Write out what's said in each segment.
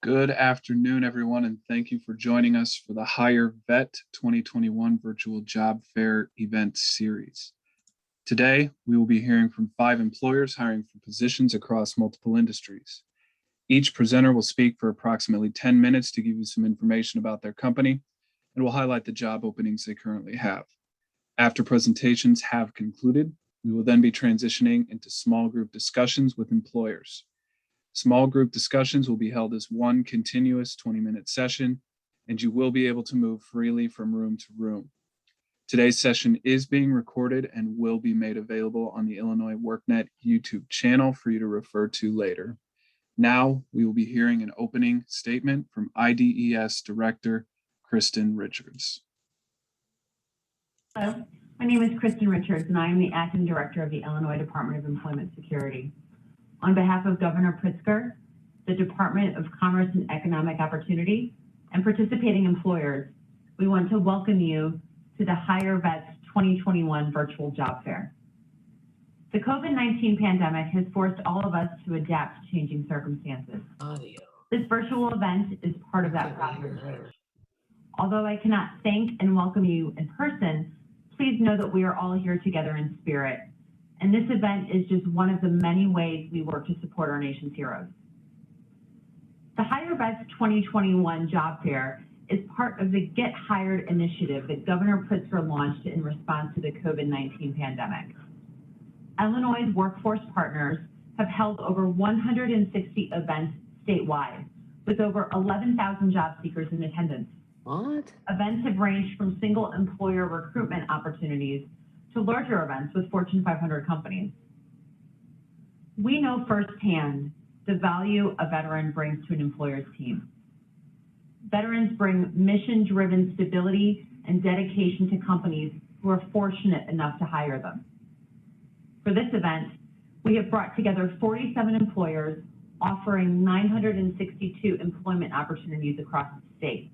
Good afternoon, everyone, and thank you for joining us for the Hire Vet 2021 Virtual Job Fair event series. Today, we will be hearing from 5 employers hiring for positions across multiple industries. Each presenter will speak for approximately 10 minutes to give you some information about their company and will highlight the job openings they currently have. After presentations have concluded, we will then be transitioning into small group discussions with employers. Small group discussions will be held as one continuous 20-minute session, and you will be able to move freely from room to room. Today's session is being recorded and will be made available on the Illinois WorkNet YouTube channel for you to refer to later. Now, we will be hearing an opening statement from IDES Director, Kristen Richards. Hello, my name is Kristen Richards, and I am the Acting Director of the Illinois Department of Employment Security. On behalf of Governor Pritzker, the Department of Commerce and Economic Opportunity, and participating employers, we want to welcome you to the Hire Vets 2021 Virtual Job Fair. The COVID-19 pandemic has forced all of us to adapt to changing circumstances. This virtual event is part of that process. Although I cannot thank and welcome you in person, please know that we are all here together in spirit. And this event is just one of the many ways we work to support our nation's heroes. The Hire Vets 2021 Job Fair is part of the Get Hired initiative that Governor Pritzker launched in response to the COVID-19 pandemic. Illinois' workforce partners have held over 160 events statewide, with over 11,000 job seekers in attendance. What? Events have ranged from single employer recruitment opportunities to larger events with Fortune 500 companies. We know firsthand the value a veteran brings to an employer's team. Veterans bring mission-driven stability and dedication to companies who are fortunate enough to hire them. For this event, we have brought together 47 employers offering 962 employment opportunities across the state.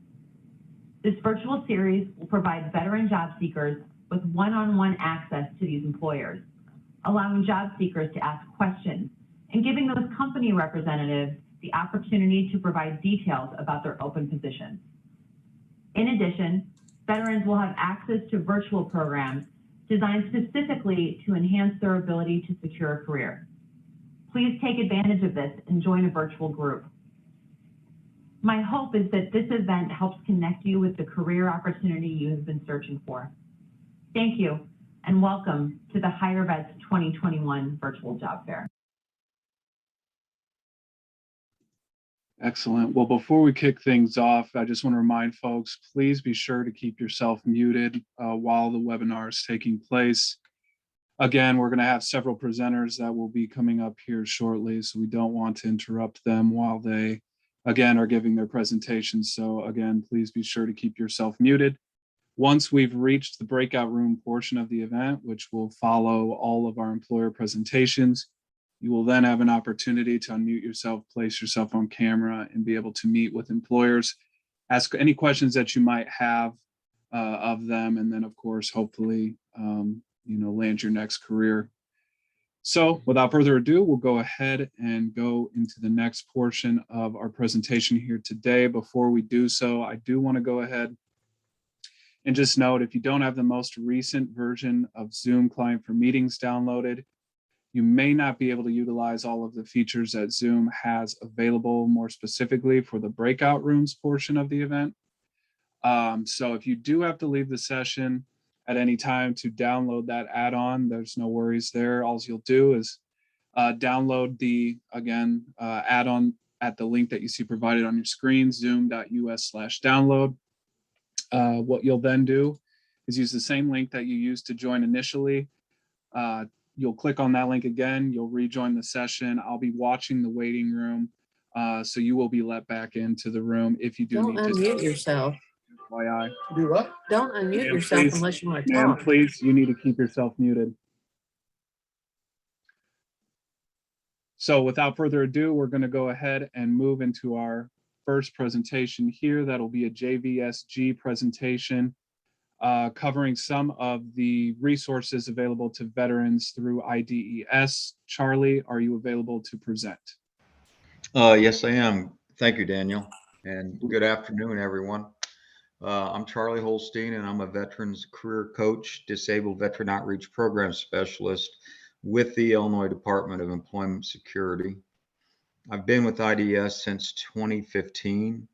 This virtual series will provide veteran job seekers with one-on-one access to these employers, allowing job seekers to ask questions and giving those company representatives the opportunity to provide details about their open positions. In addition, veterans will have access to virtual programs designed specifically to enhance their ability to secure a career. Please take advantage of this and join a virtual group. My hope is that this event helps connect you with the career opportunity you have been searching for. Thank you, and welcome to the Hire Vets 2021 Virtual Job Fair. Excellent. Well, before we kick things off, I just want to remind folks, please be sure to keep yourself muted while the webinar is taking place. Again, we're going to have several presenters that will be coming up here shortly, so we don't want to interrupt them while they, again, are giving their presentations. So again, please be sure to keep yourself muted. Once we've reached the breakout room portion of the event, which will follow all of our employer presentations, you will then have an opportunity to unmute yourself, place yourself on camera, and be able to meet with employers, ask any questions that you might have of them, and then, of course, hopefully, land your next career. So without further ado, we'll go ahead and go into the next portion of our presentation here today. Before we do so, I do want to go ahead and just note, if you don't have the most recent version of Zoom Client for Meetings downloaded, you may not be able to utilize all of the features that Zoom has available, more specifically for the breakout rooms portion of the event. So if you do have to leave the session at any time to download that add-on, there's no worries there. All you'll do is download the, add-on at the link that you see provided on your screen, zoom.us/download. What you'll then do is use the same link that you used to join initially. You'll click on that link again, you'll rejoin the session. I'll be watching the waiting room, so you will be let back into the room if you do Don't need to unmute yourself. FYI. Do what? Don't unmute yourself please, unless you want to ma'am, talk. please, you need to keep yourself muted. So without further ado, we're going to go ahead and move into our first presentation here. That'll be a JVSG presentation covering some of the resources available to veterans through IDES. Charlie, are you available to present? Yes, I am. Thank you, Daniel, and good afternoon, everyone. I'm Charlie Holstein, and I'm a Veterans Career Coach, Disabled Veteran Outreach Program Specialist with the Illinois Department of Employment Security. I've been with IDES since 2015.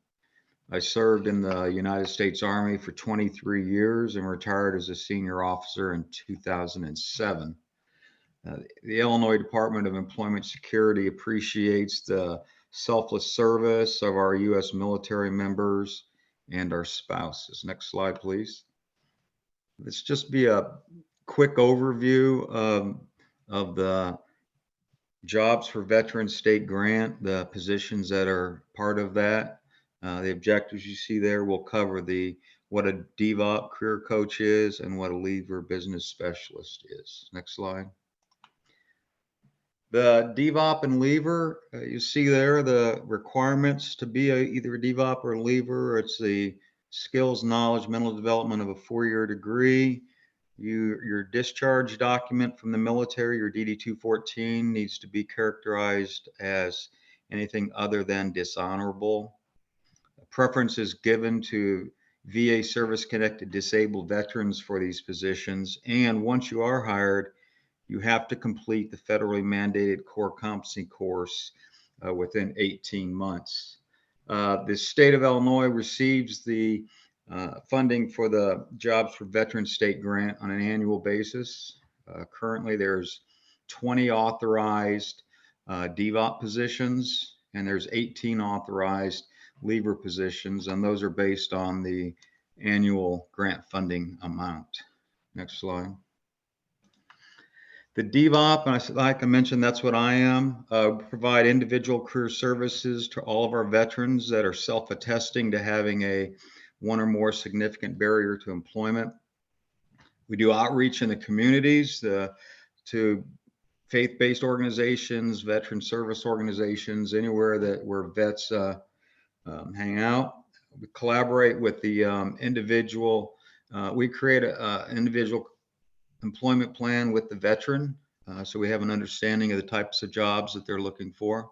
I served in the United States Army for 23 years and retired as a senior officer in 2007. The Illinois Department of Employment Security appreciates the selfless service of our U.S. military members and our spouses. Next slide, please. This just be a quick overview of the Jobs for Veterans State Grant, the positions that are part of that. The objectives you see there will cover what a DVOP career coach is and what a leaver business specialist is. Next slide. The DVOP and leaver, you see there the requirements to be either a DVOP or a leaver. It's the skills, knowledge, mental development of a 4-year degree. Your discharge document from the military, your DD-214, needs to be characterized as anything other than dishonorable. Preference is given to VA service-connected disabled veterans for these positions. And once you are hired, you have to complete the federally mandated core competency course within 18 months. The state of Illinois receives the funding for the Jobs for Veterans State Grant on an annual basis. Currently, there's 20 authorized DVOP positions, and there's 18 authorized leaver positions, and those are based on the annual grant funding amount. Next slide. The DVOP, and like I mentioned, that's what I am. Provide individual career services to all of our veterans that are self-attesting to having one or more significant barrier to employment. We do outreach in the communities to faith-based organizations, veteran service organizations, anywhere where vets hang out. We collaborate with the individual. We create an individual employment plan with the veteran, so we have an understanding of the types of jobs that they're looking for.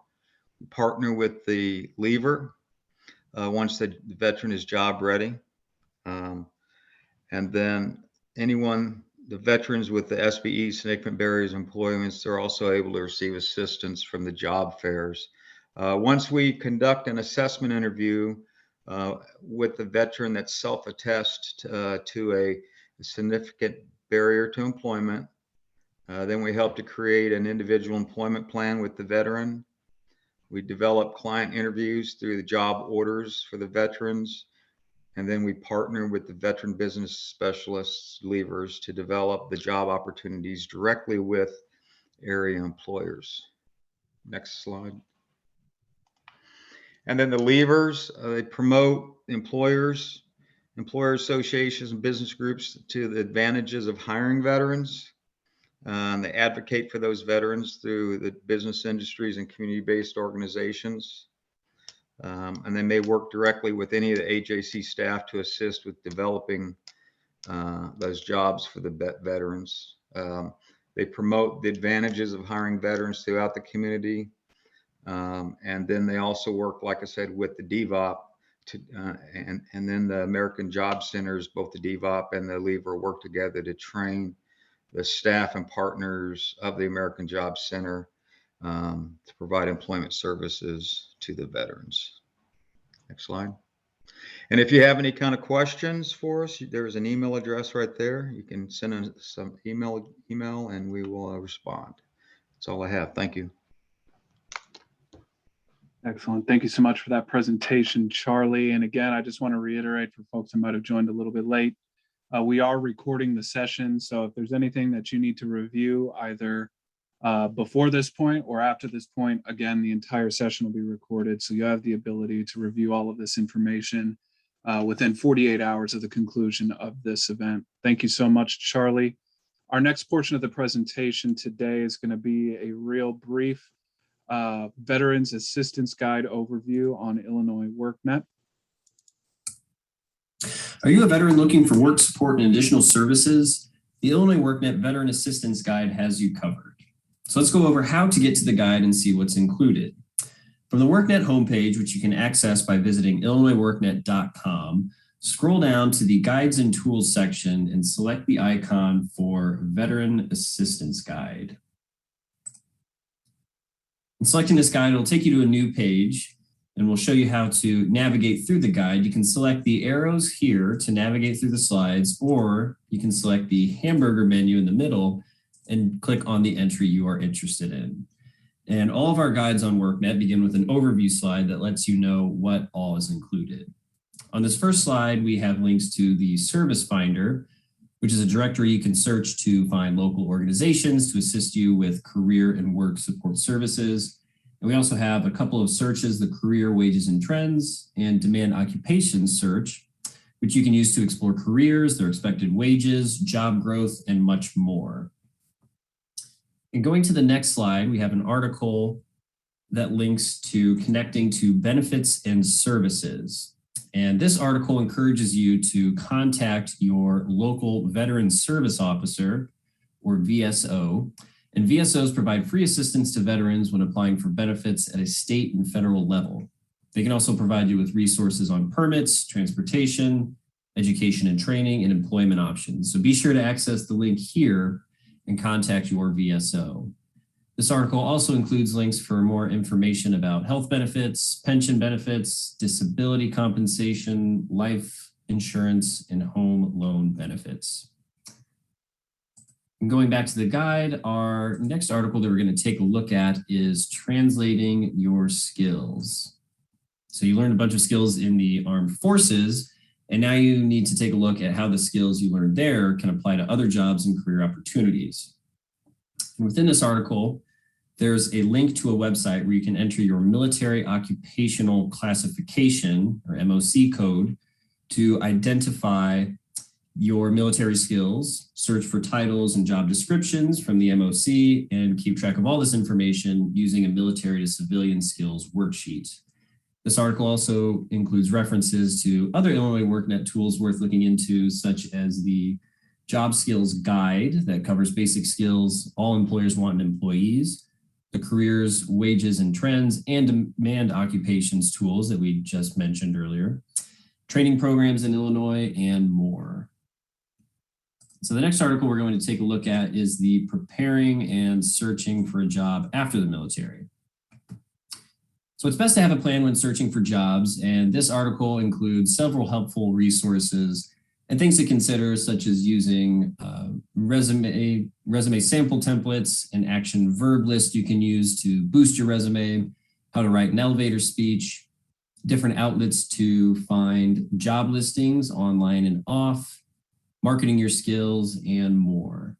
We partner with the leaver once the veteran is job ready, and then the veterans with the SBE, significant barriers of employment, they're also able to receive assistance from the job fairs. Once we conduct an assessment interview with the veteran that self-attests to a significant barrier to employment, then we help to create an individual employment plan with the veteran. We develop client interviews through the job orders for the veterans, and then we partner with the veteran business specialists, leavers, to develop the job opportunities directly with area employers. Next slide. And then the leavers, they promote employer associations and business groups to the advantages of hiring veterans. They advocate for those veterans through the business industries and community-based organizations. And they may work directly with any of the AJC staff to assist with developing those jobs for the veterans. They promote the advantages of hiring veterans throughout the community. And then they also work, like I said, with the DVOP and then the American Job Centers, both the DVOP and the leaver work together to train the staff and partners of the American Job Center to provide employment services to the veterans. Next slide. And if you have any kind of questions for us, there's an email address right there. You can send us some email and we will respond. That's all I have. Thank you. Excellent. Thank you so much for that presentation, Charlie. And again, I just want to reiterate for folks who might have joined a little bit late, we are recording the session. So if there's anything that you need to review either before this point or after this point, again, the entire session will be recorded. So you have the ability to review all of this information within 48 hours of the conclusion of this event. Thank you so much, Charlie. Our next portion of the presentation today is going to be a real brief Veterans Assistance Guide overview on Illinois WorkNet. Are you a veteran looking for work support and additional services? The Illinois WorkNet Veteran Assistance Guide has you covered. So let's go over how to get to the guide and see what's included. From the WorkNet homepage, which you can access by visiting illinoisworknet.com, scroll down to the Guides and Tools section and select the icon for Veteran Assistance Guide. In selecting this guide, it'll take you to a new page and we'll show you how to navigate through the guide. You can select the arrows here to navigate through the slides, or you can select the hamburger menu in the middle and click on the entry you are interested in. And all of our guides on WorkNet begin with an overview slide that lets you know what all is included. On this first slide, we have links to the Service Finder, which is a directory you can search to find local organizations to assist you with career and work support services. And we also have a couple of searches, the Career, Wages, and Trends and Demand Occupation search, which you can use to explore careers, their expected wages, job growth, and much more. And going to the next slide, we have an article that links to connecting to benefits and services. And this article encourages you to contact your local Veteran Service Officer, or VSO. And VSOs provide free assistance to veterans when applying for benefits at a state and federal level. They can also provide you with resources on permits, transportation, education and training, and employment options. So be sure to access the link here and contact your VSO. This article also includes links for more information about health benefits, pension benefits, disability compensation, life insurance, and home loan benefits. And going back to the guide, our next article that we're going to take a look at is translating your skills. So you learned a bunch of skills in the armed forces, and now you need to take a look at how the skills you learned there can apply to other jobs and career opportunities. And within this article, there's a link to a website where you can enter your military occupational classification, or MOC code, to identify your military skills, search for titles and job descriptions from the MOC, and keep track of all this information using a military to civilian skills worksheet. This article also includes references to other Illinois WorkNet tools worth looking into, such as the Job Skills Guide that covers basic skills all employers want in employees, the Careers, Wages, and Trends and Demand Occupations tools that we just mentioned earlier, training programs in Illinois, and more. So the next article we're going to take a look at is the Preparing and Searching for a Job After the Military. So it's best to have a plan when searching for jobs, and this article includes several helpful resources and things to consider, such as using resume sample templates, an action verb list you can use to boost your resume, how to write an elevator speech, different outlets to find job listings online and off, marketing your skills, and more.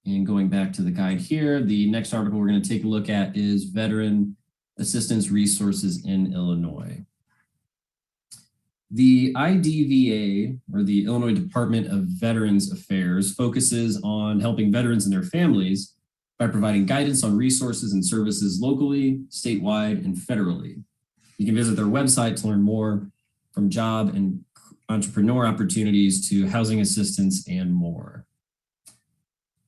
And going back to the guide here, the next article we're going to take a look at is Veteran Assistance Resources in Illinois. The IDVA, or the Illinois Department of Veterans Affairs, focuses on helping veterans and their families by providing guidance on resources and services locally, statewide, and federally. You can visit their website to learn more, from job and entrepreneur opportunities to housing assistance and more.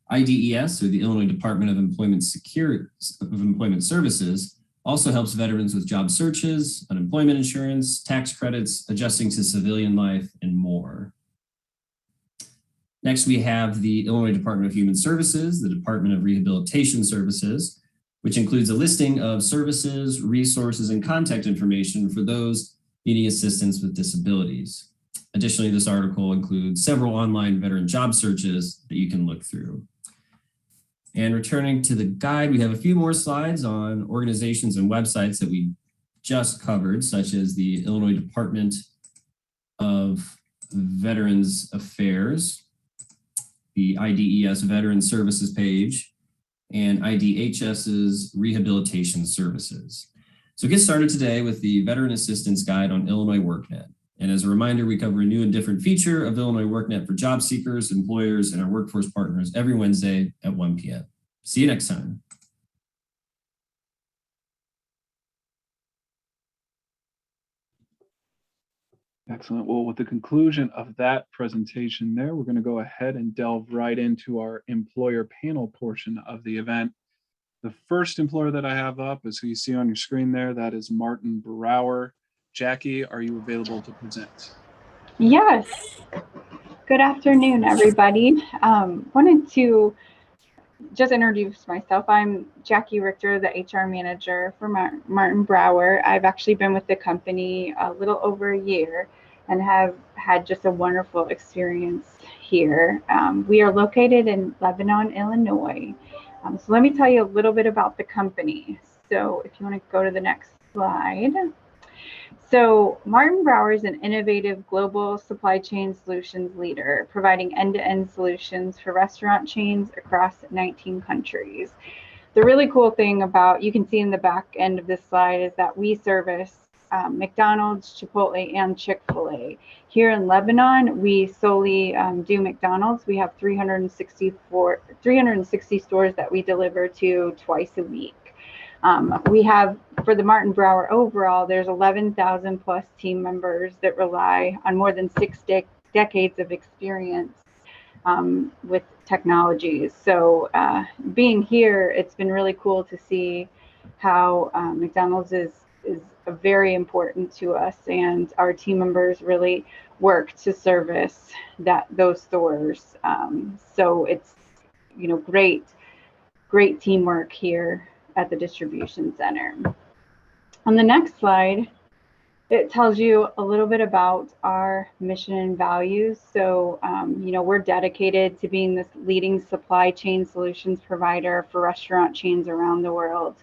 IDES, or the Illinois Department of Employment Services, also helps veterans with job searches, unemployment insurance, tax credits, adjusting to civilian life, and more. Next, we have the Illinois Department of Human Services, the Department of Rehabilitation Services, which includes a listing of services, resources, and contact information for those needing assistance with disabilities. Additionally, this article includes several online veteran job searches that you can look through. And returning to the guide, we have a few more slides on organizations and websites that we just covered, such as the Illinois Department of Veterans Affairs, the IDES Veteran Services page, and IDHS's Rehabilitation Services. So get started today with the Veteran Assistance Guide on Illinois WorkNet. And as a reminder, we cover a new and different feature of Illinois WorkNet for job seekers, employers, and our workforce partners every Wednesday at 1 p.m. See you next time. Excellent. Well, with the conclusion of that presentation there, we're going to go ahead and delve right into our employer panel portion of the event. The first employer that I have up, as you see on your screen there, that is Martin Brower. Jackie, are you available to present? Yes. Good afternoon, everybody. Wanted to just introduce myself. I'm Jackie Richter, the HR manager for Martin Brower. I've actually been with the company a little over a year and have had just a wonderful experience here. We are located in Lebanon, Illinois. So let me tell you a little bit about the company. So if you want to go to the next slide. So Martin Brower is an innovative global supply chain solutions leader, providing end-to-end solutions for restaurant chains across 19 countries. The really cool thing about, you can see in the back end of this slide, is that we service McDonald's, Chipotle, and Chick-fil-A. Here in Lebanon, we solely do McDonald's. We have 360 stores that we deliver to twice a week. We have, for the Martin Brower overall, there's 11,000 plus team members that rely on more than 6 decades of experience with technologies. So being here, it's been really cool to see how McDonald's is very important to us, and our team members really work to service those stores. So it's, you know, great teamwork here at the distribution center. On the next slide, it tells you a little bit about our mission and values. So, you know, we're dedicated to being this leading supply chain solutions provider for restaurant chains around the world.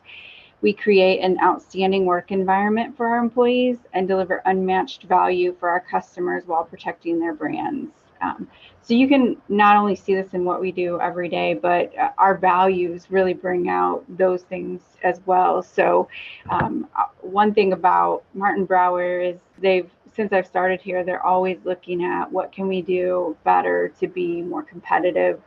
We create an outstanding work environment for our employees and deliver unmatched value for our customers while protecting their brands. So you can not only see this in what we do every day, but our values really bring out those things as well. So one thing about Martin Brower is since I've started here, they're always looking at what can we do better to be more competitive,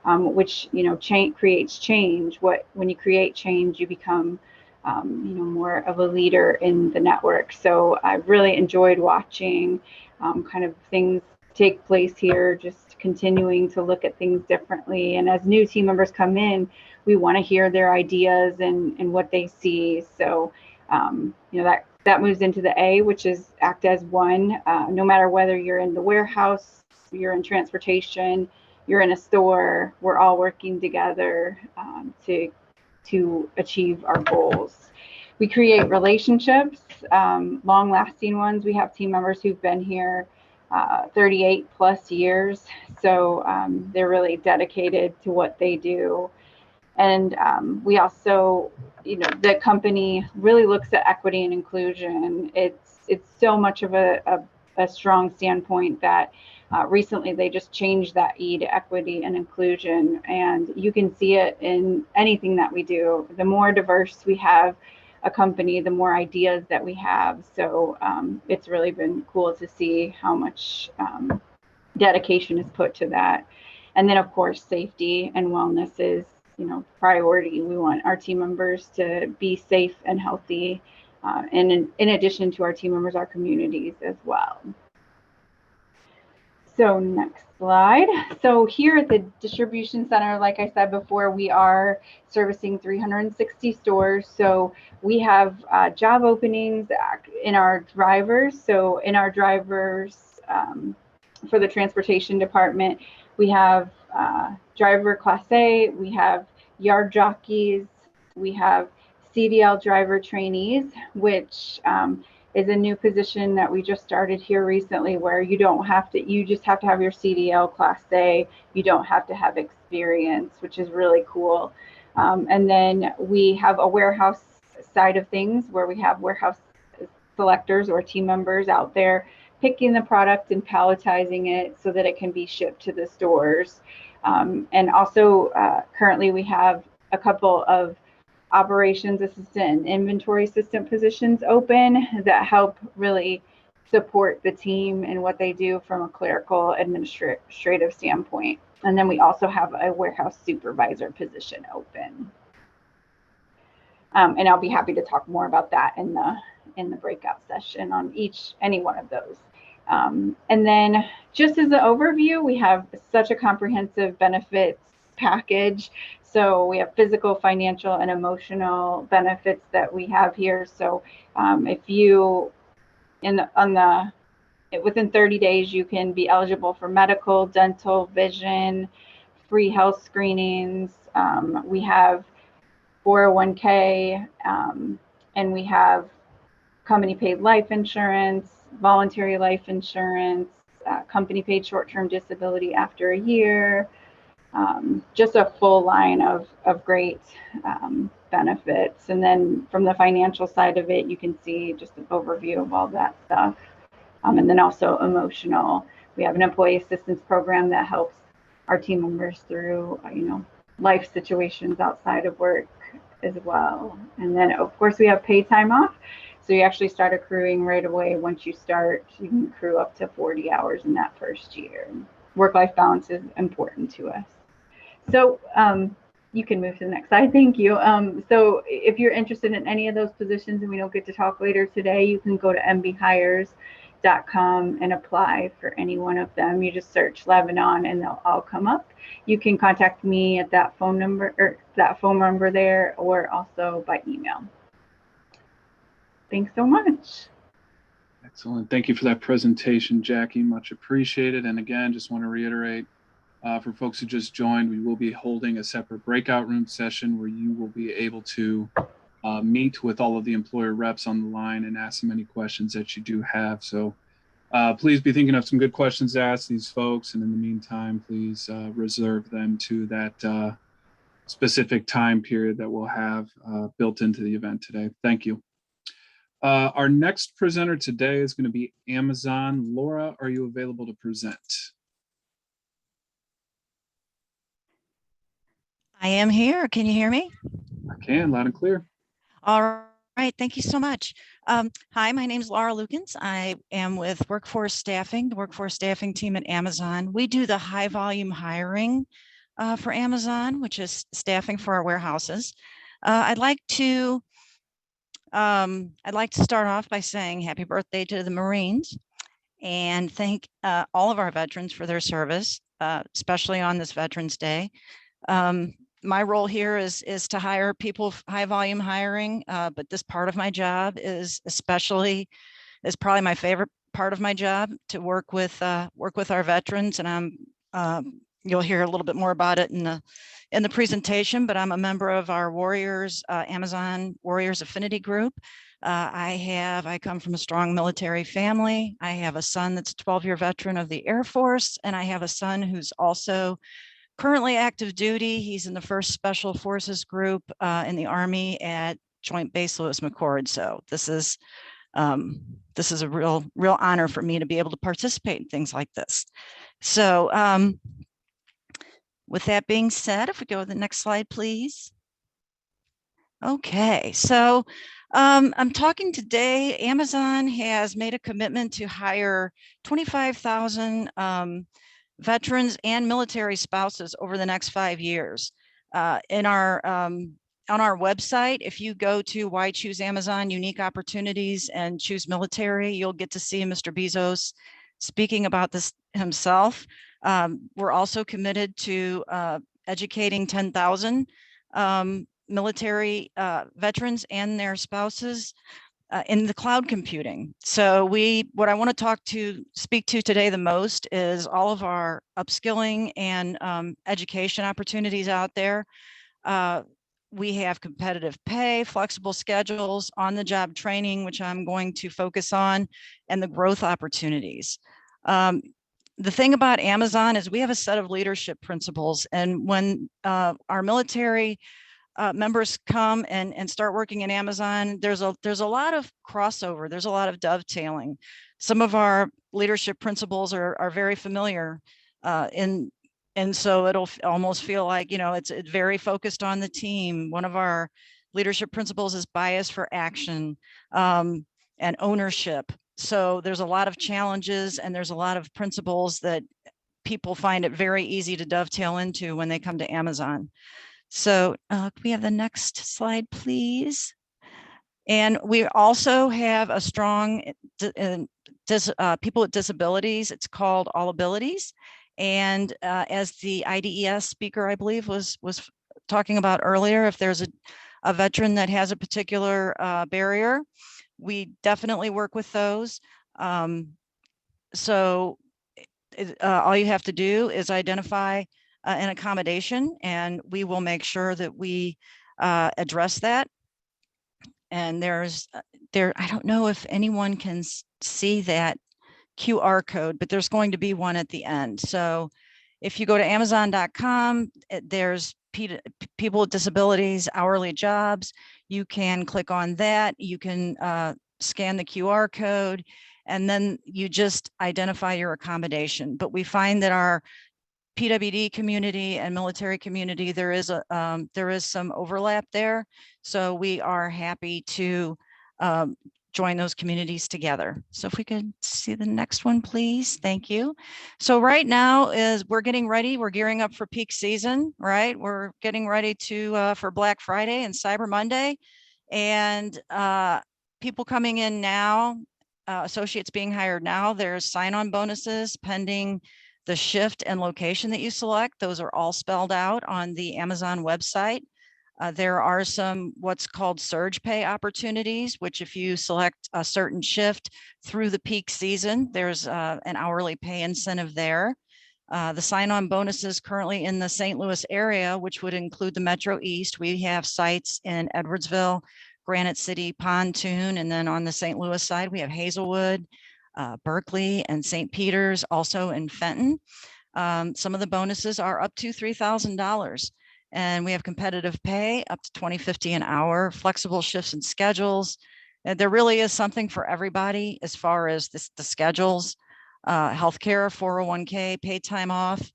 which, you know, creates change. When you create change, you become you know, more of a leader in the network. So I've really enjoyed watching kind of things take place here, just continuing to look at things differently. And as new team members come in, we want to hear their ideas and what they see. So, you know, that moves into the A, which is act as one. No matter whether you're in the warehouse, you're in transportation, you're in a store, we're all working together to achieve our goals. We create relationships, long-lasting ones. We have team members who've been here 38 plus years. So they're really dedicated to what they do. And we also, you know, the company really looks at equity and inclusion. It's so much of a strong standpoint that recently they just changed that E to equity and inclusion. And you can see it in anything that we do. The more diverse we have a company, the more ideas that we have. So it's really been cool to see how much dedication is put to that. And then of course, safety and wellness is, you know, priority. We want our team members to be safe and healthy. And in addition to our team members, our communities as well. So next slide. So here at the distribution center, like I said before, we are servicing 360 stores. So we have job openings in our drivers. So in our drivers for the transportation department, we have driver class A, we have yard jockeys, we have CDL driver trainees, which is a new position that we just started here recently, where you just have to have your CDL class A. You don't have to have experience, which is really cool. And then we have a warehouse side of things where we have warehouse selectors or team members out there picking the product and palletizing it so that it can be shipped to the stores. And also currently we have a couple of operations assistant and inventory assistant positions open that help really support the team and what they do from a clerical administrative standpoint. And then we also have a warehouse supervisor position open. And I'll be happy to talk more about that in the breakout session on any one of those. And then just as an overview, we have such a comprehensive benefits package. So we have physical, financial, and emotional benefits that we have here. So if you within 30 days, you can be eligible for medical, dental, vision, free health screenings. We have 401k, and we have company paid life insurance, voluntary life insurance, company paid short-term disability after a year, just a full line of great benefits. And then from the financial side of it, you can see just an overview of all that stuff. And then also emotional. We have an employee assistance program that helps our team members through, life situations outside of work as well. And then of course we have paid time off. So you actually start accruing right away. Once you start, you can accrue up to 40 hours in that first year. Work-life balance is important to us. So you can move to the next slide. Thank you. So if you're interested in any of those positions and we don't get to talk later today, you can go to mbhires.com and apply for any one of them. You just search Lebanon and they'll all come up. You can contact me at that phone number there, or also by email. Thanks so much. Excellent. Thank you for that presentation, Jackie. Much appreciated. And again, just want to reiterate, for folks who just joined, we will be holding a separate breakout room session where you will be able to meet with all of the employer reps on the line and ask them any questions that you do have. So please be thinking of some good questions to ask these folks. And in the meantime, please reserve them to that specific time period that we'll have built into the event today. Thank you. Our next presenter today is going to be Amazon. Laura, are you available to present? I am here. Can you hear me? I can, loud and clear. All right. Thank you so much. Hi, my name is Laura Lukens. I am with Workforce Staffing, the Workforce Staffing team at Amazon. We do the high volume hiring for Amazon, which is staffing for our warehouses. I'd like to start off by saying happy birthday to the Marines and thank all of our veterans for their service, especially on this Veterans Day. My role here is to hire people, high volume hiring, but this part of my job is probably my favorite part of my job, to work with our veterans. And you'll hear a little bit more about it in the presentation, but I'm a member of our Warriors, Amazon Warriors Affinity Group. I come from a strong military family. I have a son that's a 12-year veteran of the Air Force, and I have a son who's also currently active duty. He's in the 1st Special Forces Group in the Army at Joint Base Lewis McChord. So this is a real honor for me to be able to participate in things like this. So with that being said, if we go to the next slide, please. Okay, so I'm talking today. Amazon has made a commitment to hire 25,000 veterans and military spouses over the next 5 years. On our website, if you go to Why Choose Amazon, Unique Opportunities, and Choose Military, you'll get to see Mr. Bezos speaking about this himself. We're also committed to educating 10,000 military veterans and their spouses in the cloud computing. So what I want to speak to today the most is all of our upskilling and education opportunities out there. We have competitive pay, flexible schedules, on-the-job training, which I'm going to focus on, and the growth opportunities. The thing about Amazon is we have a set of leadership principles, and when our military members come and start working in Amazon, there's a lot of crossover. There's a lot of dovetailing. Some of our leadership principles are very familiar, and so it'll almost feel like, it's very focused on the team. One of our leadership principles is bias for action and ownership. So there's a lot of challenges and there's a lot of principles that people find it very easy to dovetail into when they come to Amazon. So can we have the next slide, please? And we also have a strong people with disabilities. It's called All Abilities. And as the IDES speaker, I believe, was talking about earlier, if there's a veteran that has a particular barrier, we definitely work with those. So all you have to do is identify an accommodation, and we will make sure that we address that. And there's I don't know if anyone can see that QR code, but there's going to be one at the end. So if you go to Amazon.com, there's people with disabilities, hourly jobs. You can click on that. You can scan the QR code, and then you just identify your accommodation. But we find that our PWD community and military community, there is some overlap there. So we are happy to join those communities together. So if we could see the next one, please. Thank you. So right now we're getting ready. We're gearing up for peak season, right? We're getting ready for Black Friday and Cyber Monday, and people coming in now, associates being hired now, there's sign-on bonuses pending the shift and location that you select. Those are all spelled out on the Amazon website. There are some what's called surge pay opportunities, which if you select a certain shift through the peak season, there's an hourly pay incentive there. The sign-on bonuses currently in the St. Louis area, which would include the Metro East. We have sites in Edwardsville, Granite City, Pontoon, and then on the St. Louis side, we have Hazelwood, Berkeley, and St. Peter's, also in Fenton. Some of the bonuses are up to $3,000. And we have competitive pay up to $20.50 an hour, flexible shifts and schedules. And there really is something for everybody as far as the schedules, healthcare, 401k, paid time off.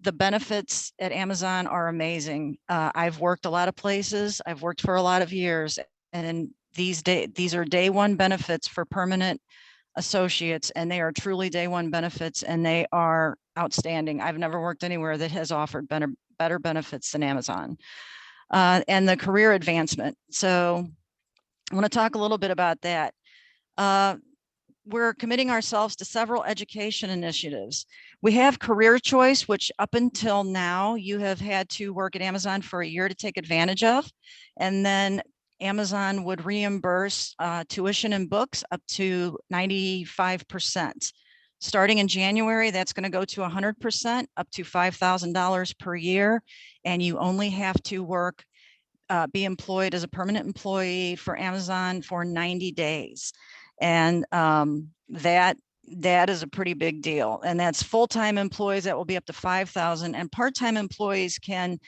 The benefits at Amazon are amazing. I've worked a lot of places. I've worked for a lot of years. And these are day one benefits for permanent associates, and they are truly day one benefits, and they are outstanding. I've never worked anywhere that has offered better benefits than Amazon. And the career advancement. So I want to talk a little bit about that. We're committing ourselves to several education initiatives. We have career choice, which up until now, you have had to work at Amazon for a year to take advantage of. And then Amazon would reimburse tuition and books up to 95%. Starting in January, that's going to go to 100%, up to $5,000 per year. And you only have to work, be employed as a permanent employee for Amazon for 90 days. And that is a pretty big deal. And that's full-time employees that will be up to 5,000, and part-time employees can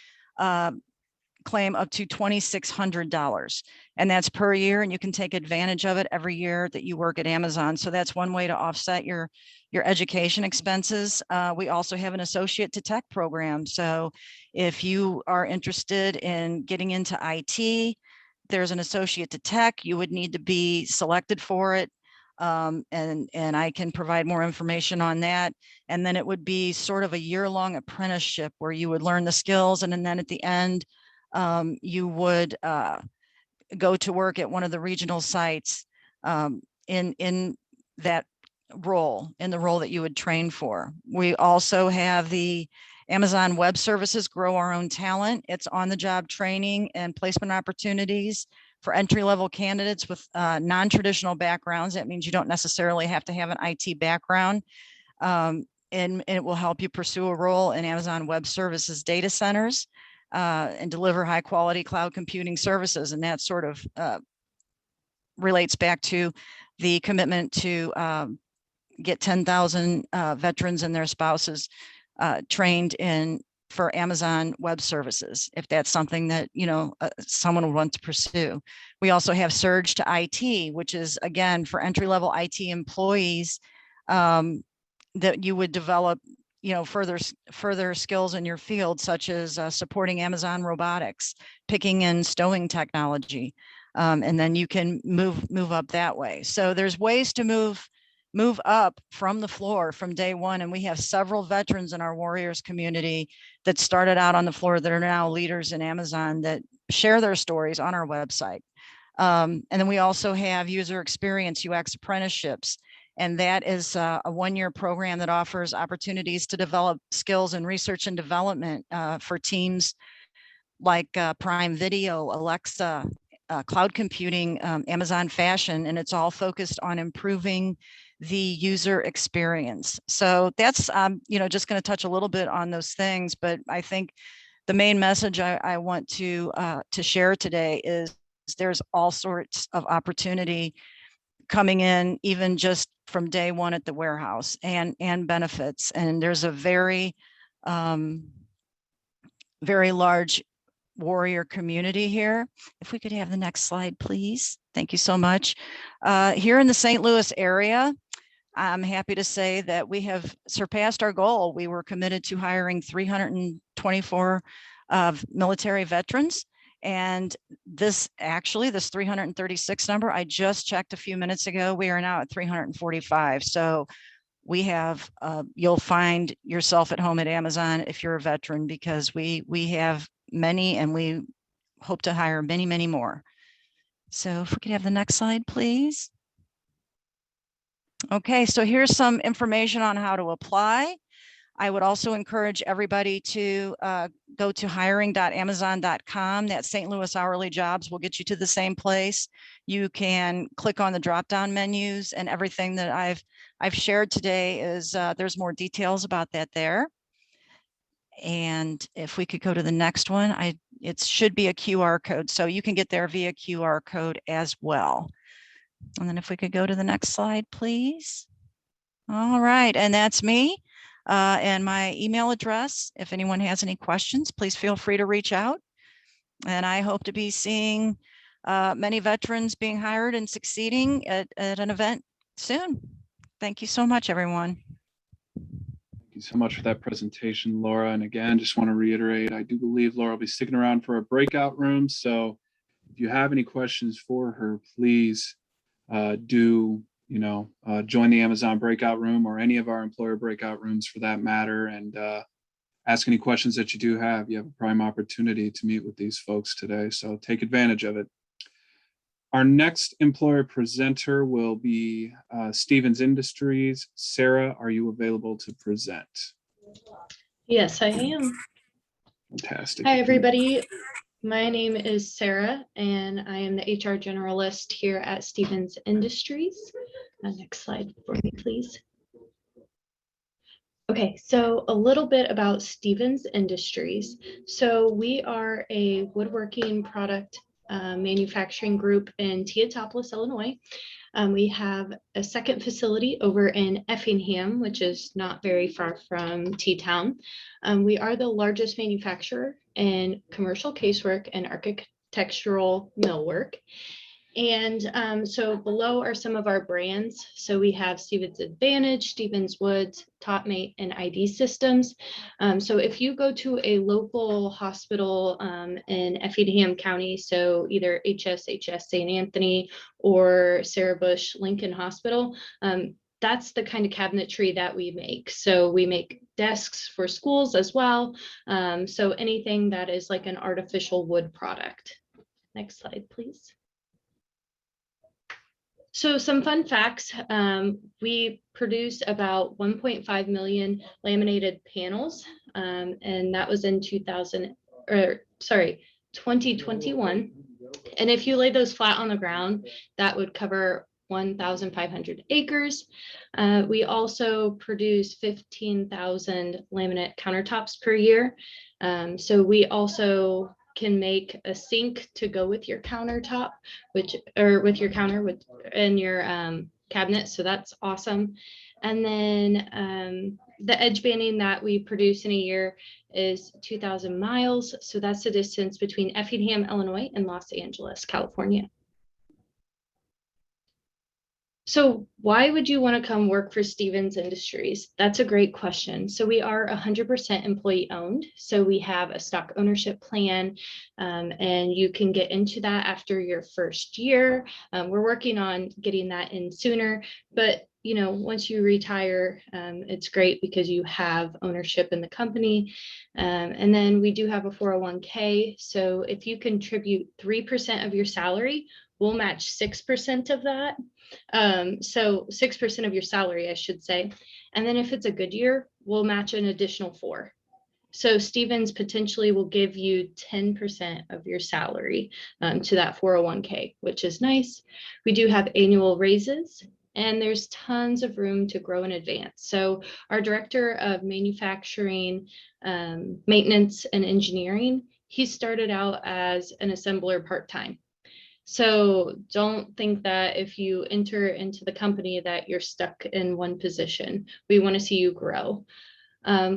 claim up to $2,600, and that's per year, and you can take advantage of it every year that you work at Amazon. So that's one way to offset your education expenses. We also have an associate to tech program. So if you are interested in getting into IT, there's an associate to tech. You would need to be selected for it. And I can provide more information on that. And then it would be sort of a year-long apprenticeship where you would learn the skills, and then at the end, you would go to work at one of the regional sites in that role, in the role that you would train for. We also have the Amazon Web Services Grow Our Own Talent. It's on-the-job training and placement opportunities for entry-level candidates with non-traditional backgrounds. That means you don't necessarily have to have an IT background. And it will help you pursue a role in Amazon Web Services data centers and deliver high-quality cloud computing services. And that sort of relates back to the commitment to get 10,000 veterans and their spouses trained for Amazon Web Services, if that's something that someone would want to pursue. We also have Surge to IT, which is again for entry-level IT employees that you would develop further skills in your field, such as supporting Amazon robotics, picking and stowing technology, and then you can move up that way. So there's ways to move up from the floor from day one. And we have several veterans in our Warriors community that started out on the floor that are now leaders in Amazon that share their stories on our website. And then we also have user experience UX apprenticeships. And that is a one-year program that offers opportunities to develop skills in research and development for teams like Prime Video, Alexa, cloud computing, Amazon Fashion, and it's all focused on improving the user experience. So that's, just going to touch a little bit on those things, but I think the main message I want to share today is there's all sorts of opportunity coming in, even just from day one at the warehouse, and benefits. And there's a very, very large warrior community here. If we could have the next slide, please. Thank you so much. Here in the St. Louis area, I'm happy to say that we have surpassed our goal. We were committed to hiring 324 military veterans. And this 336 number, I just checked a few minutes ago, we are now at 345. So we have, you'll find yourself at home at Amazon if you're a veteran, because we have many, and we hope to hire many, many more. So if we could have the next slide, please. Okay, so here's some information on how to apply. I would also encourage everybody to go to hiring.amazon.com. That St. Louis hourly jobs will get you to the same place. You can click on the drop-down menus, and everything that I've shared today is there's more details about that there. And if we could go to the next one, it should be a QR code, so you can get there via QR code as well. And then if we could go to the next slide, please. All right, and that's me. And my email address. If anyone has any questions, please feel free to reach out. And I hope to be seeing many veterans being hired and succeeding at an event soon. Thank you so much, everyone. Thank you so much for that presentation, Laura. And again, just want to reiterate, I do believe Laura will be sticking around for a breakout room. So if you have any questions for her, please join the Amazon breakout room, or any of our employer breakout rooms for that matter, and ask any questions that you do have. You have a prime opportunity to meet with these folks today, so take advantage of it. Our next employer presenter will be Stevens Industries. Sarah, are you available to present? Yes, I am. Fantastic. Hi, everybody. My name is Sarah, and I am the HR generalist here at Stevens Industries. Next slide for me, please. Okay, so a little bit about Stevens Industries. So we are a woodworking product manufacturing group in Teotopolis, Illinois. We have a second facility over in Effingham, which is not very far from T-Town. We are the largest manufacturer in commercial casework and architectural millwork. And so below are some of our brands. So we have Stevens Advantage, Stevens Woods, Topmate, and IDES systems. So if you go to a local hospital in Effingham County, so either HS St. Anthony or Sarah Bush Lincoln Hospital, that's the kind of cabinetry that we make. So we make desks for schools as well. So anything that is like an artificial wood product. Next slide, please. So some fun facts, we produce about 1.5 million laminated panels, and that was in 2021. And if you lay those flat on the ground, that would cover 1,500 acres. We also produce 15,000 laminate countertops per year. So we also can make a sink to go with your countertop, with your counter in your cabinet. So that's awesome. And then the edge banding that we produce in a year is 2,000 miles. So that's the distance between Effingham, Illinois, and Los Angeles, California. So why would you want to come work for Stevens Industries? That's a great question. So we are 100% employee owned. So we have a stock ownership plan, and you can get into that after your first year. We're working on getting that in sooner, but once you retire, it's great because you have ownership in the company. And then we do have a 401k. So if you contribute 3% of your salary, we'll match 6% of that. So 6% of your salary, I should say. And then if it's a good year, we'll match an additional 4%. So Stevens potentially will give you 10% of your salary to that 401k, which is nice. We do have annual raises, and there's tons of room to grow in advance. So our director of manufacturing, maintenance, and engineering, he started out as an assembler part-time. So don't think that if you enter into the company that you're stuck in one position. We want to see you grow.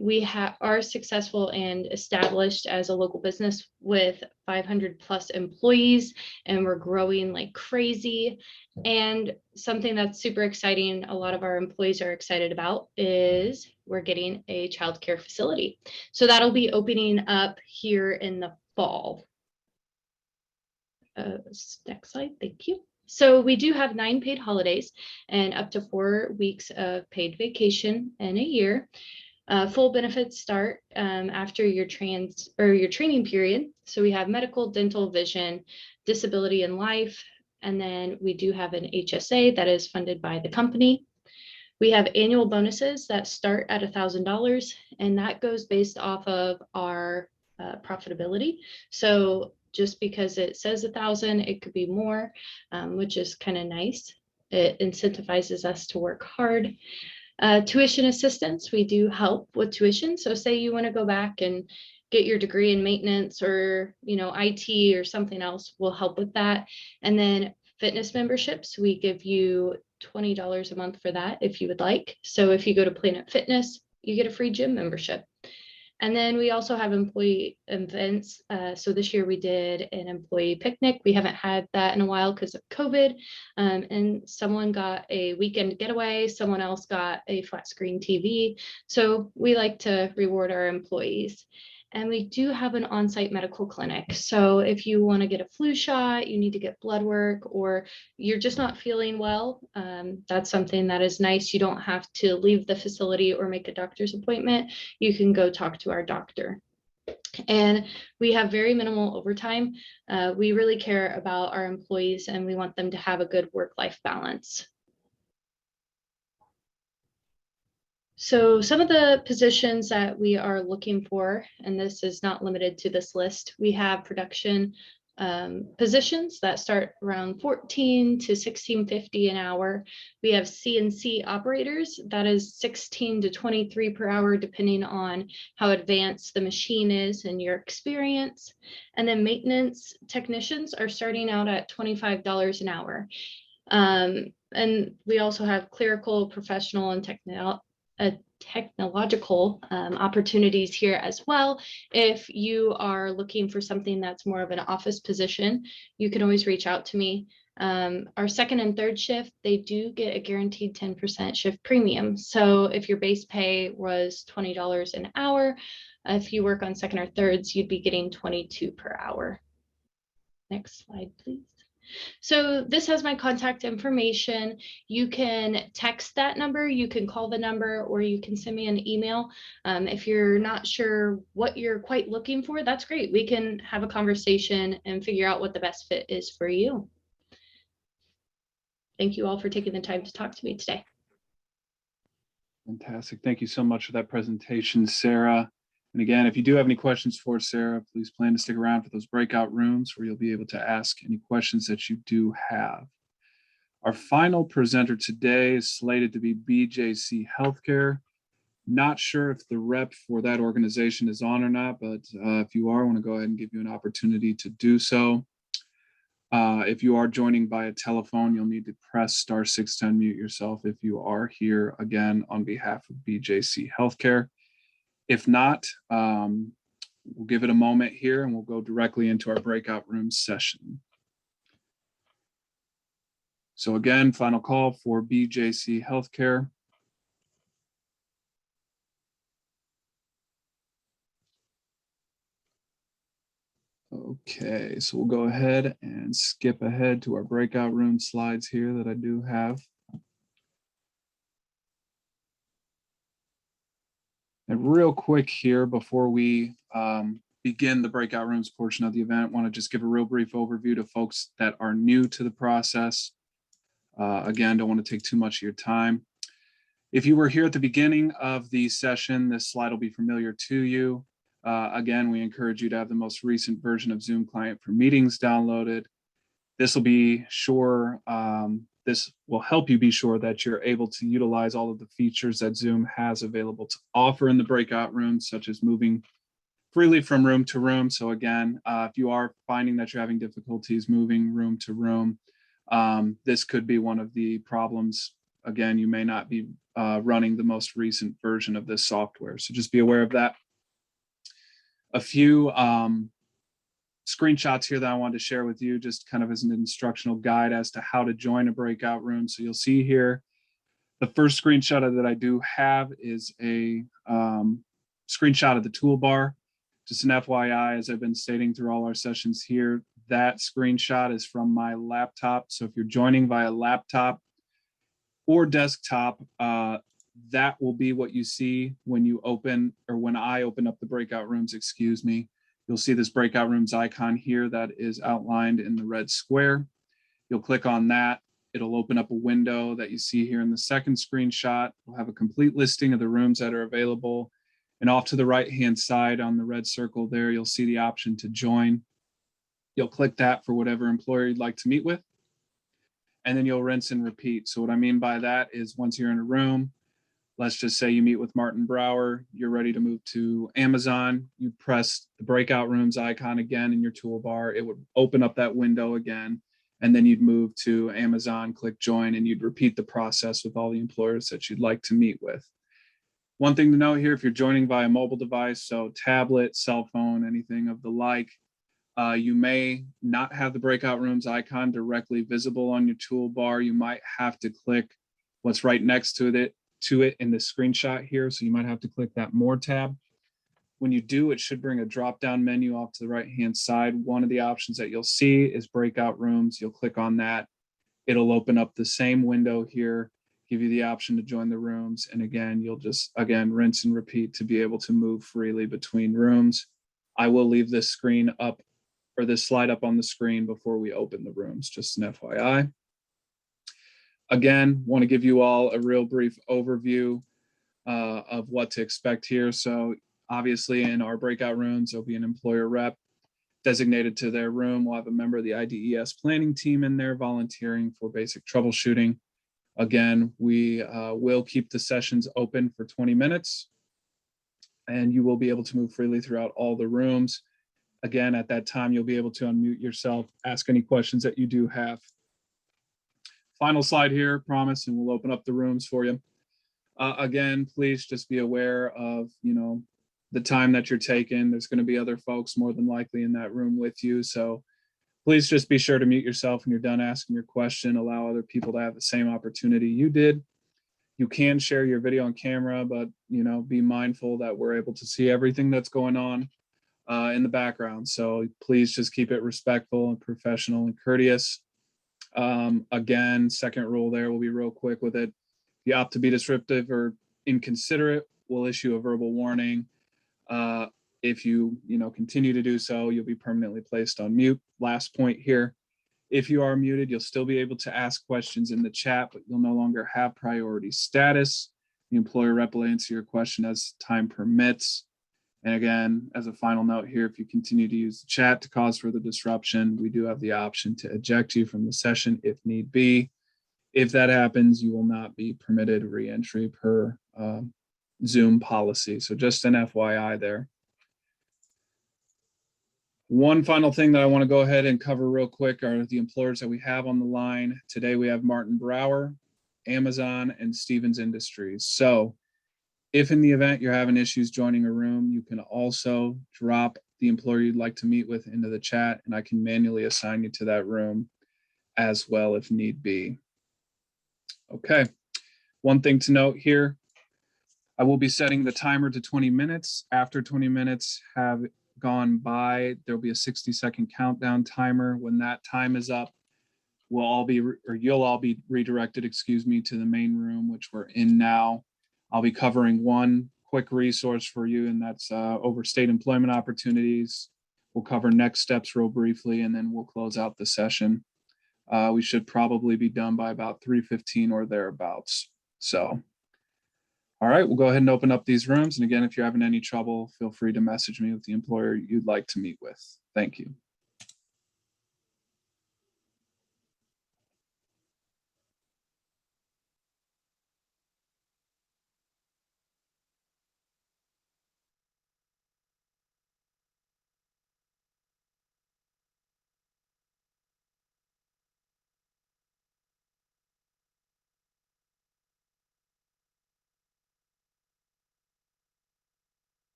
We are successful and established as a local business with 500 plus employees, and we're growing like crazy. And something that's super exciting, a lot of our employees are excited about, is we're getting a childcare facility. So that'll be opening up here in the fall. Next slide, thank you. So we do have 9 paid holidays and up to 4 weeks of paid vacation in a year. Full benefits start after your training period. So we have medical, dental, vision, disability, and life. And then we do have an HSA that is funded by the company. We have annual bonuses that start at $1,000, and that goes based off of our profitability. So just because it says 1,000, it could be more, which is kind of nice. It incentivizes us to work hard. Tuition assistance, we do help with tuition. So say you want to go back and get your degree in maintenance or, IT or something else, we'll help with that. And then fitness memberships, we give you $20 a month for that if you would like. So if you go to Planet Fitness, you get a free gym membership. And then we also have employee events. So this year we did an employee picnic. We haven't had that in a while because of COVID. And someone got a weekend getaway. Someone else got a flat screen TV. So we like to reward our employees. And we do have an on-site medical clinic. So if you want to get a flu shot, you need to get blood work, or you're just not feeling well, that's something that is nice. You don't have to leave the facility or make a doctor's appointment. You can go talk to our doctor. And we have very minimal overtime. We really care about our employees, and we want them to have a good work-life balance. So some of the positions that we are looking for, and this is not limited to this list, we have production positions that start around $14 to $16.50 an hour. We have CNC operators, that is $16 to $23 per hour, depending on how advanced the machine is and your experience. And then maintenance technicians are starting out at $25 an hour. And we also have clerical, professional, and technological opportunities here as well. If you are looking for something that's more of an office position, you can always reach out to me. Our second and third shift, they do get a guaranteed 10% shift premium. So if your base pay was $20 an hour, if you work on second or thirds, you'd be getting $22 per hour. Next slide, please. So this has my contact information. You can text that number, you can call the number, or you can send me an email. If you're not sure what you're quite looking for, that's great. We can have a conversation and figure out what the best fit is for you. Thank you all for taking the time to talk to me today. Fantastic. Thank you so much for that presentation, Sarah. And again, if you do have any questions for Sarah, please plan to stick around for those breakout rooms where you'll be able to ask any questions that you do have. Our final presenter today is slated to be Bjc Healthcare. Not sure if the rep for that organization is on or not, but if you are, I want to go ahead and give you an opportunity to do so. If you are joining by a telephone, you'll need to press *6 to unmute yourself if you are here again on behalf of Bjc Healthcare. If not, we'll give it a moment here and we'll go directly into our breakout room session. So again, final call for Bjc Healthcare. Okay, so we'll go ahead and skip ahead to our breakout room slides here that I do have. And real quick here before we begin the breakout rooms portion of the event, I want to just give a real brief overview to folks that are new to the process. Again, don't want to take too much of your time. If you were here at the beginning of the session, this slide will be familiar to you. Again, we encourage you to have the most recent version of Zoom client for meetings downloaded. This will be sure, this will help you be sure that you're able to utilize all of the features that Zoom has available to offer in the breakout rooms, such as moving freely from room to room. So again, if you are finding that you're having difficulties moving room to room, this could be one of the problems. Again, you may not be running the most recent version of this software. So just be aware of that. A few screenshots here that I wanted to share with you, just kind of as an instructional guide as to how to join a breakout room. So you'll see here, the first screenshot that I do have is a screenshot of the toolbar. Just an FYI, as I've been stating through all our sessions here, that screenshot is from my laptop. So if you're joining via laptop or desktop, that will be what you see when you open, or when I open up the breakout rooms, excuse me. You'll see this breakout rooms icon here that is outlined in the red square. You'll click on that. It'll open up a window that you see here in the second screenshot. We'll have a complete listing of the rooms that are available. And off to the right-hand side on the red circle there, you'll see the option to join. You'll click that for whatever employer you'd like to meet with. And then you'll rinse and repeat. So what I mean by that is once you're in a room, let's just say you meet with Martin Brower, you're ready to move to Amazon, you press the breakout rooms icon again in your toolbar, it would open up that window again, and then you'd move to Amazon, click join, and you'd repeat the process with all the employers that you'd like to meet with. One thing to note here, if you're joining via mobile device, so tablet, cell phone, anything of the like, you may not have the breakout rooms icon directly visible on your toolbar. You might have to click what's right next to it in the screenshot here. So you might have to click that more tab. When you do, it should bring a drop-down menu off to the right-hand side. One of the options that you'll see is breakout rooms. You'll click on that. It'll open up the same window here, give you the option to join the rooms. And again, you'll just, rinse and repeat to be able to move freely between rooms. I will leave this screen up, or this slide up on the screen before we open the rooms, just an FYI. Again, want to give you all a real brief overview of what to expect here. So obviously in our breakout rooms, there'll be an employer rep designated to their room. We'll have a member of the IDES planning team in there volunteering for basic troubleshooting. Again, we will keep the sessions open for 20 minutes and you will be able to move freely throughout all the rooms. Again, at that time, you'll be able to unmute yourself, ask any questions that you do have. Final slide here, promise, and we'll open up the rooms for you. Again, please just be aware of, the time that you're taking. There's going to be other folks more than likely in that room with you. So please just be sure to mute yourself when you're done asking your question. Allow other people to have the same opportunity you did. You can share your video and camera, but, be mindful that we're able to see everything that's going on in the background. So please just keep it respectful and professional and courteous. Again, second rule there, we'll be real quick with it. If you opt to be disruptive or inconsiderate, we'll issue a verbal warning. If you continue to do so, you'll be permanently placed on mute. Last point here, if you are muted, you'll still be able to ask questions in the chat, but you'll no longer have priority status. The employer rep will answer your question as time permits. And again, as a final note here, if you continue to use the chat to cause further disruption, we do have the option to eject you from the session if need be. If that happens, you will not be permitted re-entry per Zoom policy. So just an FYI there. One final thing that I want to go ahead and cover real quick are the employers that we have on the line. Today we have Martin Brower, Amazon, and Stevens Industries. So if in the event you're having issues joining a room, you can also drop the employer you'd like to meet with into the chat, and I can manually assign you to that room as well if need be. Okay, one thing to note here, I will be setting the timer to 20 minutes. After 20 minutes have gone by, there'll be a 60-second countdown timer. When that time is up, you'll all be redirected, to the main room, which we're in now. I'll be covering one quick resource for you, and that's over state employment opportunities. We'll cover next steps real briefly, and then we'll close out the session. We should probably be done by about 3:15 or thereabouts. So All right, we'll go ahead and open up these rooms. And again, if you're having any trouble, feel free to message me with the employer you'd like to meet with. Thank you.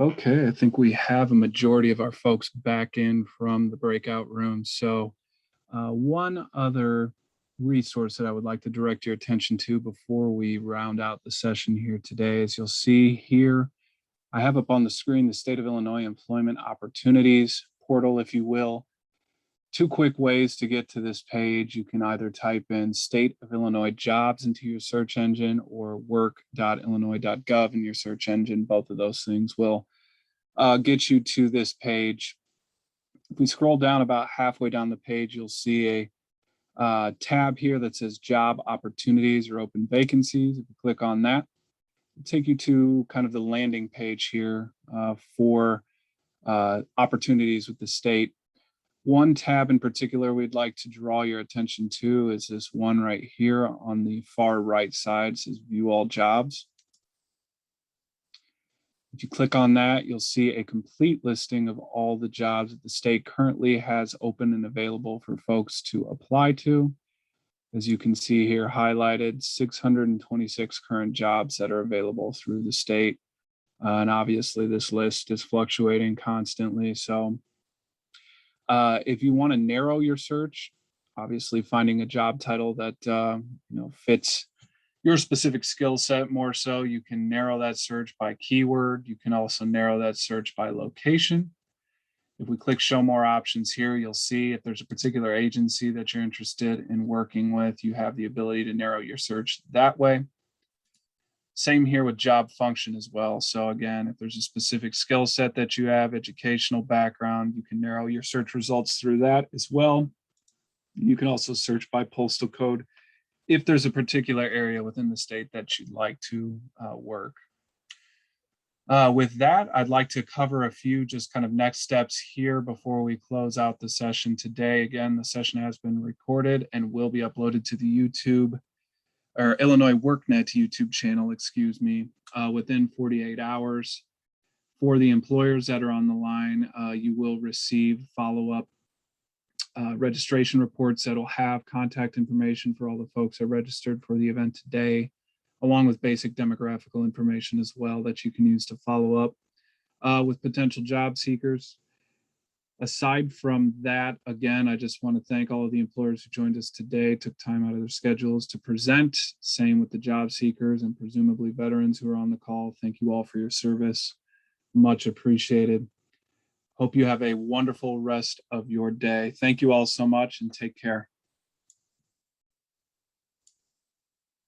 Okay, I think we have a majority of our folks back in from the breakout room. So one other resource that I would like to direct your attention to before we round out the session here today is you'll see here, I have up on the screen the State of Illinois Employment Opportunities portal, if you will. Two quick ways to get to this page. You can either type in State of Illinois Jobs into your search engine or work.illinois.gov in your search engine. Both of those things will get you to this page. If we scroll down about halfway down the page, you'll see a tab here that says Job Opportunities or Open Vacancies. If you click on that, it'll take you to kind of the landing page here for opportunities with the state. One tab in particular we'd like to draw your attention to is this one right here on the far right side. It says View All Jobs. If you click on that, you'll see a complete listing of all the jobs that the state currently has open and available for folks to apply to. As you can see here highlighted, 626 current jobs that are available through the state. And obviously this list is fluctuating constantly. So if you want to narrow your search, obviously finding a job title that fits your specific skill set more so, you can narrow that search by keyword. You can also narrow that search by location. If we click show more options here, you'll see if there's a particular agency that you're interested in working with, you have the ability to narrow your search that way. Same here with job function as well. So again, if there's a specific skill set that you have, educational background, you can narrow your search results through that as well. You can also search by postal code if there's a particular area within the state that you'd like to work. With that, I'd like to cover a few just kind of next steps here before we close out the session today. Again, the session has been recorded and will be uploaded to the YouTube or Illinois WorkNet YouTube channel, excuse me, within 48 hours. For the employers that are on the line, you will receive follow-up registration reports that'll have contact information for all the folks that registered for the event today, along with basic demographical information as well that you can use to follow up with potential job seekers. Aside from that, again, I just want to thank all of the employers who joined us today, took time out of their schedules to present. Same with the job seekers and presumably veterans who are on the call. Thank you all for your service. Much appreciated. Hope you have a wonderful rest of your day. Thank you all so much and take care.